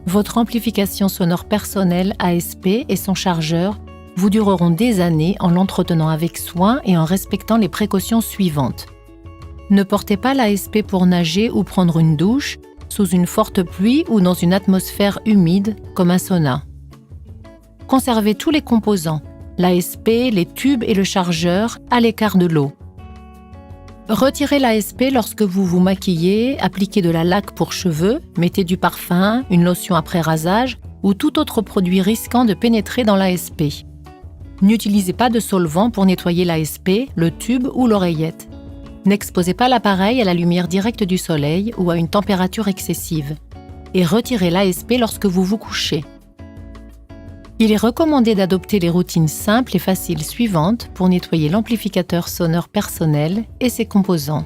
Votre amplification sonore personnelle ASP et son chargeur vous dureront des années en l'entretenant avec soin et en respectant les précautions suivantes. Ne portez pas l'ASP pour nager ou prendre une douche, sous une forte pluie ou dans une atmosphère humide comme un sauna. Conservez tous les composants, l'ASP, les tubes et le chargeur, à l'écart de l'eau. Retirez l'ASP lorsque vous vous maquillez, appliquez de la laque pour cheveux, mettez du parfum, une lotion après rasage ou tout autre produit risquant de pénétrer dans l'ASP. N'utilisez pas de solvant pour nettoyer l'ASP, le tube ou l'oreillette. N'exposez pas l'appareil à la lumière directe du soleil ou à une température excessive. Et retirez l'ASP lorsque vous vous couchez. Il est recommandé d'adopter les routines simples et faciles suivantes pour nettoyer l'amplificateur sonore personnel et ses composants.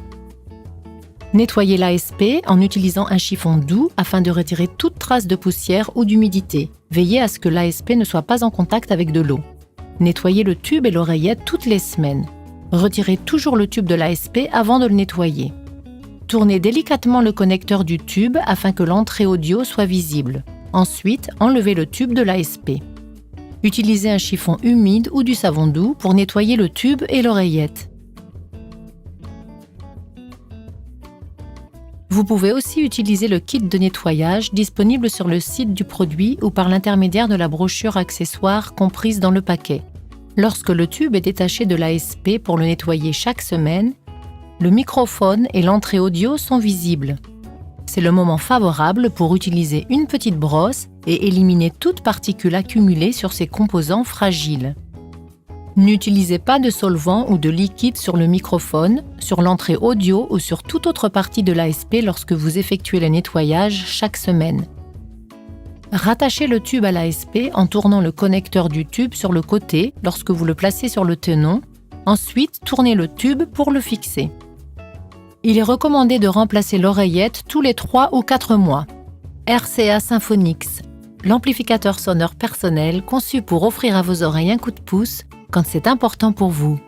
Nettoyez l'ASP en utilisant un chiffon doux afin de retirer toute trace de poussière ou d'humidité. Veillez à ce que l'ASP ne soit pas en contact avec de l'eau. Nettoyez le tube et l'oreillette toutes les semaines. Retirez toujours le tube de l'ASP avant de le nettoyer. Tournez délicatement le connecteur du tube afin que l'entrée audio soit visible. Ensuite, enlevez le tube de l'ASP. Utilisez un chiffon humide ou du savon doux pour nettoyer le tube et l'oreillette. Vous pouvez aussi utiliser le kit de nettoyage disponible sur le site du produit ou par l'intermédiaire de la brochure accessoire comprise dans le paquet. Lorsque le tube est détaché de l'ASP pour le nettoyer chaque semaine, le microphone et l'entrée audio sont visibles. C'est le moment favorable pour utiliser une petite brosse et éliminer toute particule accumulée sur ces composants fragiles. N'utilisez pas de solvant ou de liquide sur le microphone, sur l'entrée audio ou sur toute autre partie de l'ASP lorsque vous effectuez le nettoyage chaque semaine. Rattachez le tube à l'ASP en tournant le connecteur du tube sur le côté lorsque vous le placez sur le tenon. Ensuite, tournez le tube pour le fixer. Il est recommandé de remplacer l'oreillette tous les 3 ou 4 mois. RCA Symphonix, l'amplificateur sonore personnel conçu pour offrir à vos oreilles un coup de pouce quand c'est important pour vous.